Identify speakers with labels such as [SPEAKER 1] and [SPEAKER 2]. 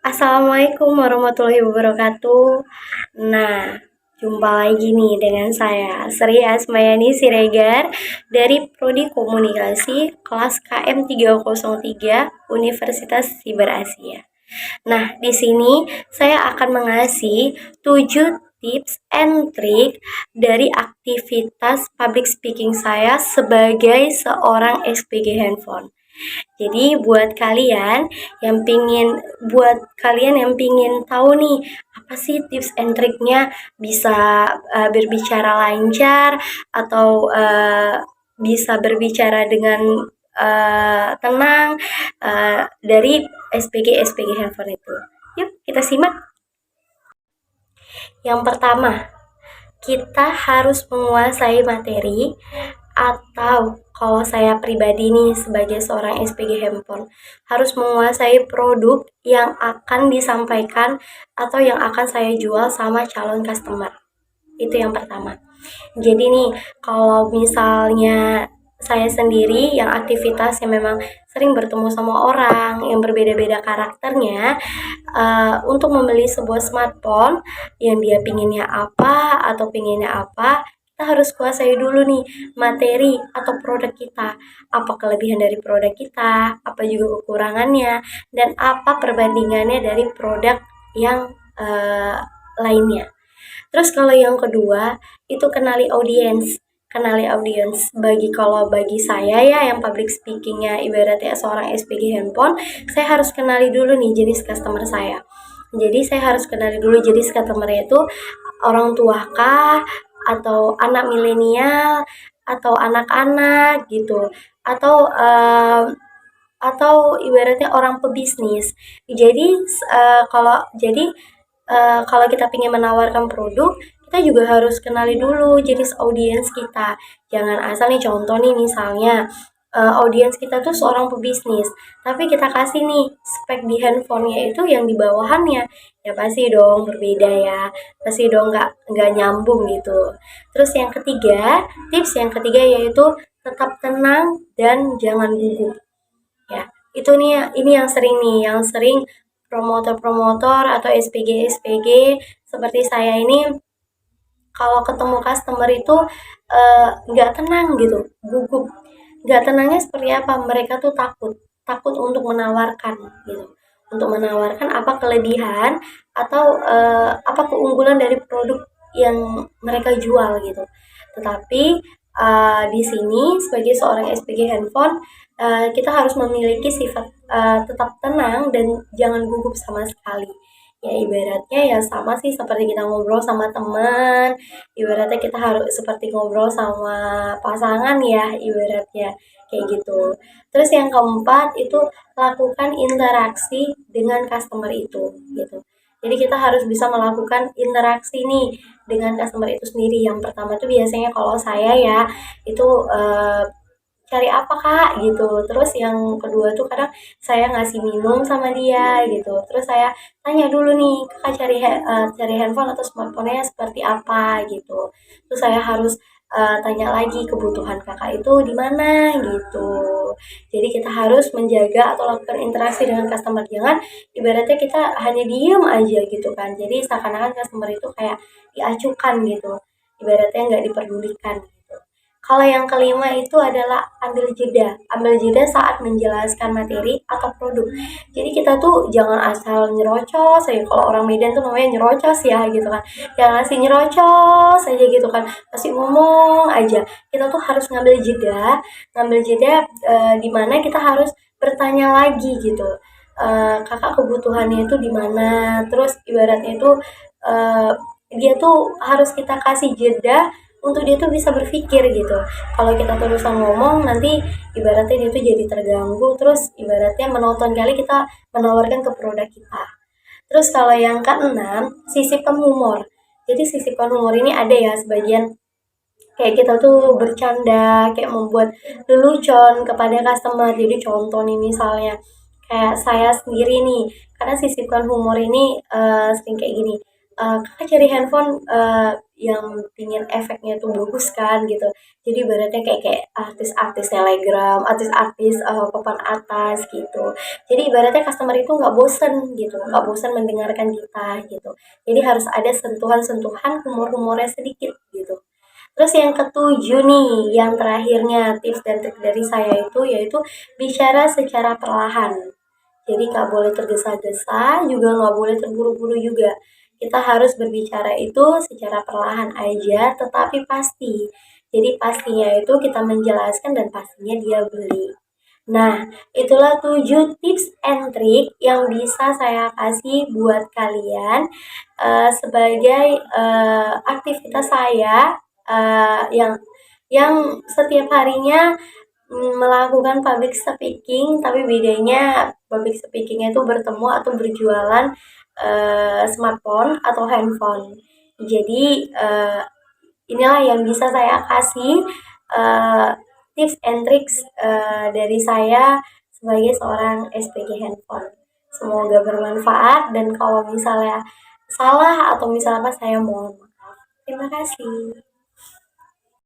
[SPEAKER 1] Assalamualaikum warahmatullahi wabarakatuh. Nah, jumpa lagi nih dengan saya, Sri Asmayani Siregar dari Prodi Komunikasi kelas KM 303 Universitas Siber Asia. Nah, di sini saya akan mengasih 7 tips and trik dari aktivitas public speaking saya sebagai seorang SPG handphone. Jadi buat kalian yang pingin tahu nih apa sih tips and triknya bisa berbicara lancar atau bisa berbicara dengan tenang dari SPG handphone itu. Yuk kita simak. Yang pertama, kita harus menguasai materi atau kalau saya pribadi nih sebagai seorang SPG handphone harus menguasai produk yang akan disampaikan atau yang akan saya jual sama calon customer. Itu yang pertama. Jadi nih, kalau misalnya saya sendiri yang aktivitas yang memang sering bertemu sama orang yang berbeda-beda karakternya, untuk membeli sebuah smartphone yang dia pinginnya apa atau pinginnya apa, kita harus kuasai dulu nih materi atau produk kita. Apa kelebihan dari produk kita, apa juga kekurangannya, dan apa perbandingannya dari produk yang lainnya. Terus kalau yang kedua, itu kenali audiens bagi saya ya yang public speakingnya ibaratnya seorang SPG handphone, saya harus kenali dulu nih jenis customer saya. Jadi saya harus kenali dulu jenis customernya itu orang tua kah, atau anak milenial, atau anak-anak gitu, atau atau ibaratnya orang pebisnis. Jadi kalau kita ingin menawarkan produk, kita juga harus kenali dulu jenis audiens kita. Jangan asal nih contoh nih misalnya audiens kita tuh seorang pebisnis, tapi kita kasih nih spek di handphonenya itu yang di bawahannya, ya pasti dong berbeda ya, pasti dong nggak nyambung gitu. Terus tips yang ketiga yaitu tetap tenang dan jangan gugup. Ya, itu nih ini yang sering promotor-promotor atau SPG seperti saya ini kalau ketemu customer itu nggak tenang gitu, gugup. Nggak tenangnya seperti apa? Mereka tuh takut untuk menawarkan gitu, untuk menawarkan apa kelebihan atau apa keunggulan dari produk yang mereka jual gitu. Tetapi di sini sebagai seorang SPG handphone, kita harus memiliki sifat tetap tenang dan jangan gugup sama sekali. Ya ibaratnya ya sama sih seperti kita ngobrol sama teman, ibaratnya kita harus seperti ngobrol sama pasangan ya ibaratnya kayak gitu. Terus yang keempat itu lakukan interaksi dengan customer itu gitu. Jadi kita harus bisa melakukan interaksi nih dengan customer itu sendiri. Yang pertama tuh biasanya kalau saya ya itu cari apa kak gitu. Terus yang kedua tuh kadang saya ngasih minum sama dia gitu. Terus saya tanya dulu nih kakak cari handphone atau smartphone-nya seperti apa gitu. Terus saya harus tanya lagi kebutuhan kakak itu di mana gitu. Jadi kita harus menjaga atau lakukan interaksi dengan customer, jangan ibaratnya kita hanya diem aja gitu kan. Jadi seakan-akan customer itu kayak diacuhkan gitu, ibaratnya nggak diperdulikan gitu. Kalau yang kelima itu adalah ambil jeda saat menjelaskan materi atau produk. Jadi kita tuh jangan asal nyerocos saya, kalau orang Medan tuh namanya nyerocos ya gitu kan. Jangan asal nyerocos aja gitu kan, masih ngomong aja. Kita tuh harus ngambil jeda di mana kita harus bertanya lagi gitu. Kakak kebutuhannya itu di mana? Terus ibaratnya itu uh, dia tuh harus kita kasih jeda untuk dia tuh bisa berpikir gitu. Kalau kita terusan ngomong nanti ibaratnya dia tuh jadi terganggu, terus ibaratnya menonton kali kita menawarkan ke produk kita. Terus kalau yang keenam, sisipkan humor. Jadi sisipkan humor ini ada ya sebagian kayak kita tuh bercanda, kayak membuat lelucon kepada customer. Jadi contoh nih misalnya kayak saya sendiri nih, karena sisipkan humor ini sering kayak gini. Kakak cari handphone yang pingin efeknya tuh bagus kan gitu. Jadi ibaratnya kayak artis-artis telegram, artis-artis papan atas gitu. Jadi ibaratnya customer itu nggak bosen gitu, nggak bosen mendengarkan kita gitu. Jadi harus ada sentuhan-sentuhan humor-humornya sedikit gitu. Terus yang ketujuh nih, yang terakhirnya tips dan trik dari saya itu yaitu bicara secara perlahan. Jadi nggak boleh tergesa-gesa, juga nggak boleh terburu-buru juga. Kita harus berbicara itu secara perlahan aja, tetapi pasti. Jadi pastinya itu kita menjelaskan dan pastinya dia beli. Nah, itulah 7 tips and trik yang bisa saya kasih buat kalian sebagai aktivitas saya yang setiap harinya melakukan public speaking, tapi bedanya public speaking itu bertemu atau berjualan smartphone atau handphone. Jadi inilah yang bisa saya kasih uh, tips and tricks dari saya sebagai seorang SPG handphone. Semoga bermanfaat dan kalau misalnya salah atau misalnya apa saya mohon maaf. Terima kasih.